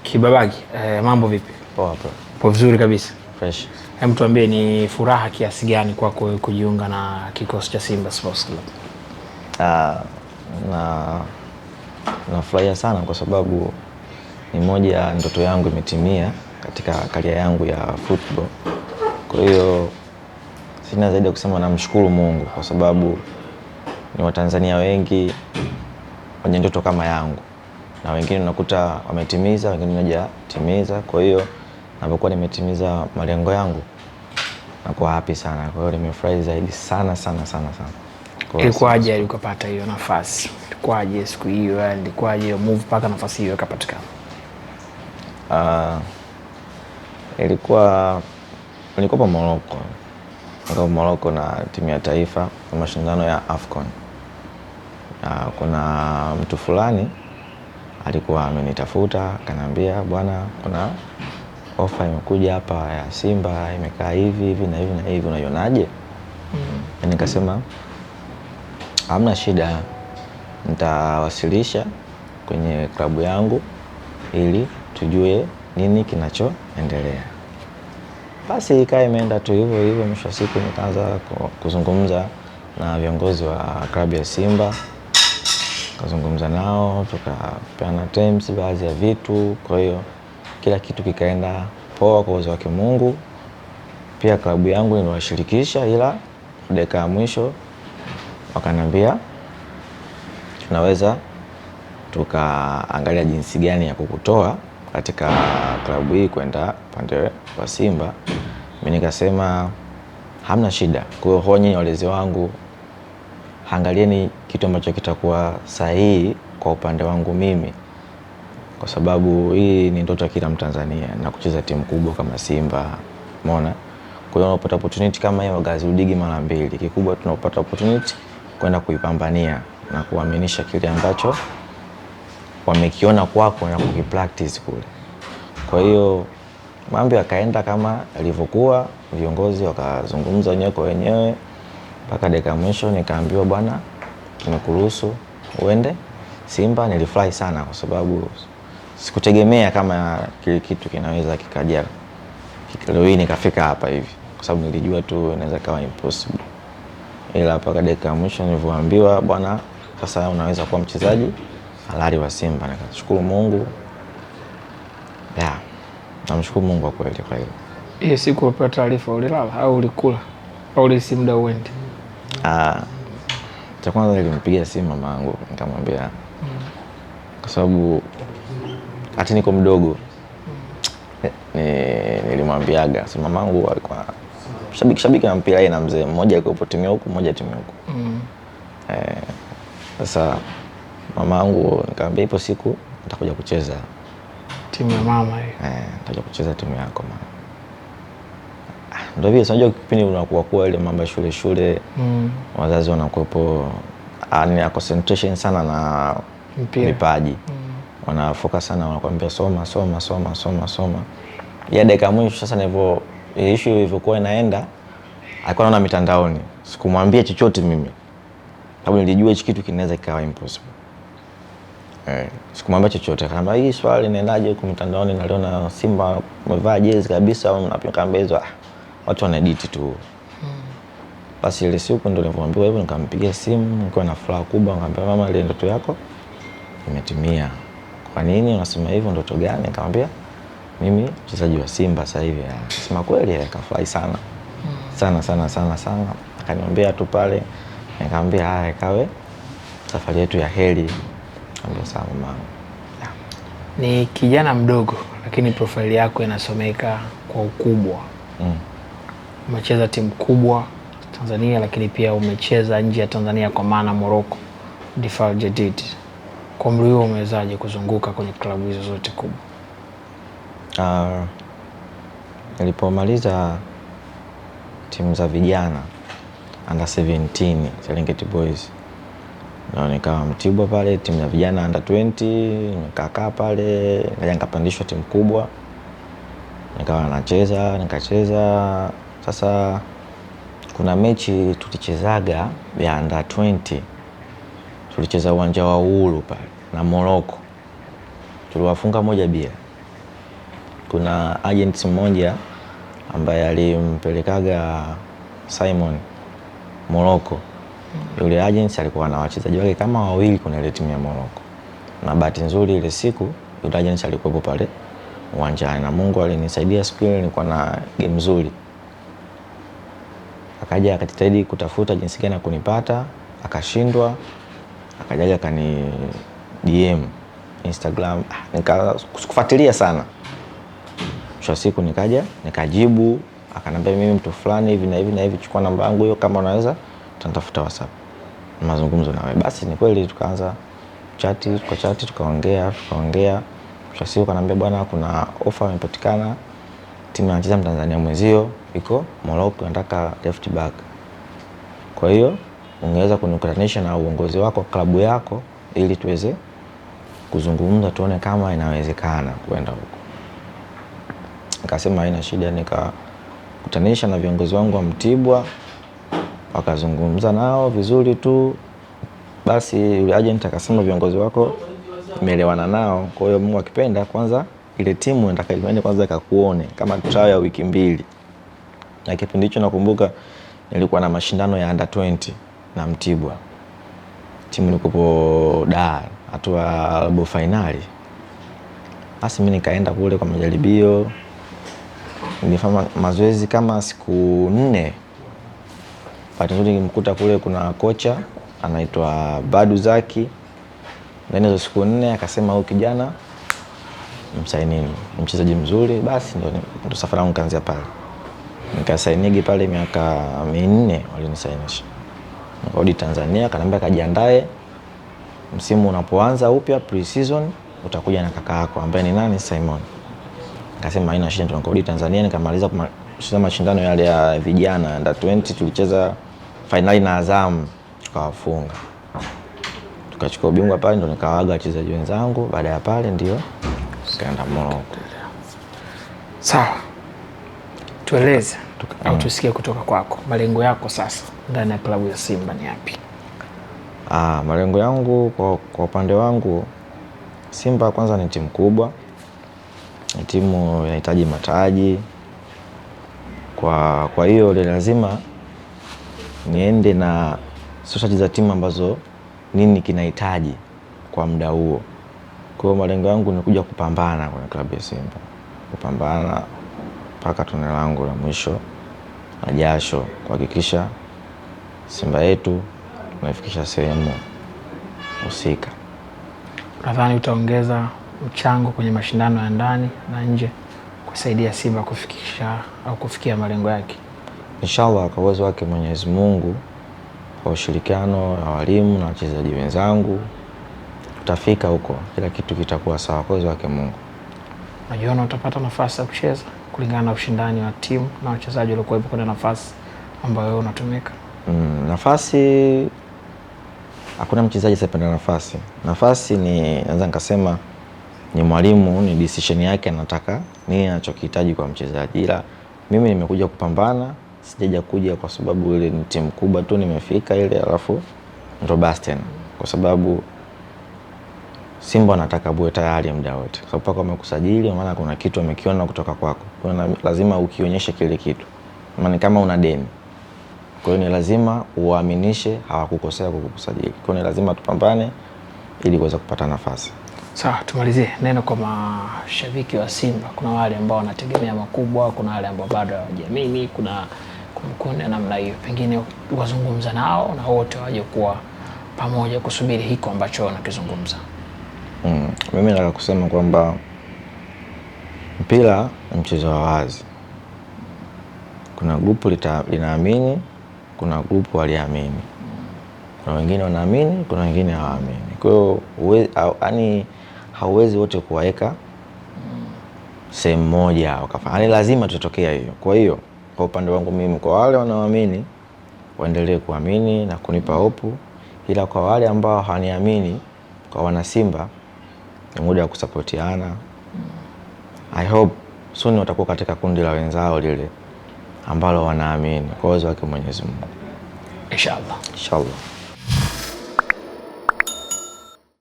Kibabaki, mambo vipi? Poa bro. Poa vizuri kabisa. Fresh. Hem, tuambie ni furaha kiasi gani kwako kujiunga na kikosi cha Simba Sports Club? Nafurahia sana kwa sababu ni moja ya ndoto yangu imetimia katika career yangu ya football. Kwa hiyo sina zaidi ya kusema namshukuru Mungu kwa sababu ni Watanzania wengi wenye ndoto kama yangu. Na wengine unakuta wametimiza, wengine hawajatimiza. Kwa hiyo napokuwa nimetimiza malengo yangu nakuwa happy sana. Kwa hiyo nimefurahi zaidi sana. Ilikuwaje ukapata hiyo nafasi? Ilikuwaje siku hiyo? Ilikuwaje hiyo move mpaka nafasi hiyo ikapatikana? Ilikuwa pa Morocco. Nilikuwa Morocco na timu ya taifa kwa mashindano ya AFCON. Kuna mtu fulani alikuwa amenitafuta, akaniambia bwana, kuna offer imekuja hapa ya Simba, imekaa hivi na hivi, unaionaje? Nikasema hamna shida, nitawasilisha kwenye klabu yangu ili tujue nini kinachoendelea. Basi ikawa imeenda tu hivyo. Mwisho wa siku nikaanza kuzungumza na viongozi wa klabu ya Simba, kuzungumza nao, tukapeana terms baadhi ya vitu. Kwa hiyo kila kitu kikaenda poa kwa uwezo wake Mungu. Pia klabu yangu niliwashirikisha, ila dakika ya mwisho wakaniambia tunaweza tukaangalia jinsi gani ya kukutoa katika klabu hii kwenda upande wa Simba. Mimi nikasema hamna shida. Kwa hiyo honyi walezi wangu, angalieni kitu ambacho kitakuwa sahihi kwa upande wangu mimi, kwa sababu hii ni ndoto ya kila Mtanzania na kucheza timu kubwa kama Simba. Umeona? Kwa hiyo unapata opportunity kama hiyo gazurudigi mara mbili. Kikubwa tunapata opportunity kwenda kuipambania na kuaminisha kile ambacho wamekiona kwako na kukipractice kule. Kwa hiyo mambo yakaenda kama yalivyokuwa, viongozi wakazungumza wenyewe kwa wenyewe mpaka dakika ya mwisho nikaambiwa bwana, tumekuruhusu uende Simba. Nilifurahi sana kwa sababu sikutegemea kama kile kitu kinaweza kikaja leo hii nikafika hapa hivi, kwa sababu nilijua tu inaweza kawa impossible. Ila mpaka dakika ya mwisho nilivyoambiwa bwana, sasa unaweza kuwa mchezaji halali wa Simba, nikashukuru Mungu. Namshukuru Mungu kwa kweli kwa hilo. Hiyo siku ulipata taarifa ulilala au ulikula au ulisi muda uende? Cha kwanza nilimpigia simu mamangu nikamwambia, kwa sababu hata niko mdogo nilimwambiaga. So mamangu alikuwa shabiki na mpira, yeye na mzee mmoja yuko timu huko, mmoja timu huko. Sasa mamangu nikamwambia ipo siku nitakuja kucheza timu ya mama hiyo. Nitakuja kucheza timu yako mama. Ndio hivyo, unajua kipindi unakuwa ile mambo ya shule wazazi wanakuepo ya concentration sana na vipaji. Wana focus sana, wanakuambia soma. Ya dakika mwisho sasa nilivyo issue ilivyokuwa inaenda, alikuwa anaona mitandaoni. Sikumwambia chochote mimi, sababu nilijua hichi kitu kinaweza kikawa impossible. Sikumwambia chochote. Akaniambia hii swali inaendaje huko mitandaoni, na leo na Simba wamevaa jezi kabisa au mnapiga mbezo, watu wana edit tu. Basi ile siku ndio nilipoambiwa hivyo, nikampigia simu nikiwa na furaha kubwa, nikamwambia mama, ile ndoto yako imetimia. Kwa nini unasema hivyo? Ndoto gani? Nikamwambia mimi mchezaji wa Simba sasa hivi. Akasema kweli? Akafurahi sana. Sana. Akaniambia tu pale, nikamwambia haya, ikawe safari yetu ya heri. Nikamwambia sawa mama. Ni kijana mdogo lakini profile yako inasomeka kwa ukubwa. Umecheza timu kubwa Tanzania, lakini pia umecheza nje ya Tanzania, kwa maana Morocco, Difal Jadid. Kwa umri huo umewezaje kuzunguka kwenye klabu hizo zote kubwa? Nilipomaliza timu za vijana under 17 Serengeti Boys, na nikawa Mtibwa pale timu ya vijana under 20, nikakaa pale, nikaja nikapandishwa timu kubwa, nikawa nikacheza. Sasa kuna mechi tulichezaga ya under 20, tulicheza uwanja wa Uhuru pale na Morocco, tuliwafunga 1-0. kuna agent mmoja ambaye alimpelekaga Simon Morocco. Yule agent alikuwa na wachezaji wake kama wawili kuna ile timu ya Morocco. Na bahati nzuri ile siku yule agent alikuwepo pale uwanjani na Mungu alinisaidia siku ile nilikuwa na game nzuri. Akaja akajitahidi kutafuta jinsi gani kunipata, akashindwa. Akajaga akani DM Instagram, nikakufuatilia sana. Mwisho siku nikaja, nikajibu, akanambia mimi mtu fulani hivi na hivi na hivi, chukua namba yangu hiyo kama unaweza tunatafuta WhatsApp. Mazungumzo nawe. Basi ni kweli tukaanza chati, tukaongea. Mwisho siku akanambia bwana kuna offer imepatikana. Timu inacheza Mtanzania mwenzio iko Morocco anataka left back. Kwa hiyo ungeweza kunikutanisha na uongozi wako klabu yako ili tuweze kuzungumza tuone kama inawezekana kwenda huko. Nikasema haina shida, nikakutanisha na viongozi wangu wa Mtibwa, wakazungumza nao vizuri tu. Basi yule agent akasema viongozi wako umeelewana nao, kwa hiyo Mungu akipenda kwanza ile timu nataka iende kwanza ikakuone kama trial ya wiki 2. Na kipindi hicho nakumbuka nilikuwa na mashindano ya under 20 na Mtibwa. Timu ilikuwa Dar hatua robo finali. Basi mimi nikaenda kule kwa majaribio. Nilifanya mazoezi kama siku 4. Bahati nzuri nilimkuta kule kuna kocha anaitwa Badu Zaki. Ndani ya siku 4 akasema huyu kijana msainini, mchezaji mzuri. Basi ndio safari yangu kaanzia pale. Nikasainigi pale miaka 4 walinisainisha. Nikarudi Tanzania, akaniambia kajiandae msimu unapoanza upya pre-season utakuja na kaka yako ambaye ni nani Simon. Nikasema haina shida. Nikarudi Tanzania nikamaliza kucheza mashindano yale ya vijana under 20, tulicheza finali na Azam tukawafunga. Tukachukua ubingwa pale, ndo nikawaaga wachezaji wenzangu. Baada ya pale ndio kaenda Morocco. Sawa. Tueleze au tusikie kutoka kwako malengo yako sasa ndani ya klabu ya Simba ni yapi? Malengo yangu kwa upande wangu, Simba kwanza ni timu kubwa. Ni timu inahitaji mataji. Kwa hiyo lazima niende na strategy za timu ambazo nini kinahitaji kwa muda huo. Kwa hiyo malengo yangu ni kuja kupambana kwenye klabu ya Simba. Kupambana mpaka tone langu la mwisho na jasho kuhakikisha Simba yetu tunaifikisha sehemu husika. Nadhani utaongeza mchango kwenye mashindano ya ndani na nje kusaidia Simba kufikia malengo yake. Inshallah kwa uwezo wake Mwenyezi Mungu, kwa ushirikiano na walimu na wachezaji wenzangu tutafika huko, kila kitu kitakuwa sawa kwa uwezo wake Mungu. Unajiona utapata nafasi ya kucheza kulingana na ushindani wa timu na wachezaji waliokuwepo kwenye nafasi ambayo wewe unatumika? Nafasi, hakuna mchezaji asiyependa nafasi. Nafasi ni naweza nikasema ni mwalimu, ni decision yake, anataka nini anachokihitaji kwa mchezaji. Ila mimi nimekuja kupambana, sijaja kuja kwa sababu ile ni timu kubwa tu nimefika ile alafu ndo basi tena. Kwa sababu Simba anataka buwe tayari muda wote. Kwa sababu kama umekusajili maana kuna kitu amekiona kutoka kwako. Kwa hiyo lazima ukionyeshe kile kitu. Maana kama una deni. Kwa hiyo ni lazima uwaaminishe hawakukosea kukusajili. Kwa hiyo ni lazima tupambane ili kuweza kupata nafasi. Sawa, tumalizie neno kwa mashabiki wa Simba. Kuna wale ambao wanategemea makubwa, kuna wale ambao bado hawajiamini, kuna kundi namna hiyo. Pengine wazungumza nao na wote waje kuwa pamoja kusubiri hiko ambacho wanakizungumza. Mimi nataka kusema kwamba mpira ni mchezo wa wazi. Kuna grupu linaamini, kuna grupu waliamini. Kuna wengine wanaamini, kuna wengine hawaamini. Kwa hiyo yani hauwezi wote kuwaeka sehemu moja wakafanya. Yani lazima tutotokea hiyo. Kwa hiyo kwa upande wangu mimi, kwa wale wanaoamini waendelee kuamini na kunipa hopu, ila kwa wale ambao hawaniamini, kwa wana Simba ni muda wa kusapotiana. I hope soon watakuwa katika kundi la wenzao lile ambalo wanaamini kwa uwezo wake Mwenyezi Mungu. Inshallah. Inshallah.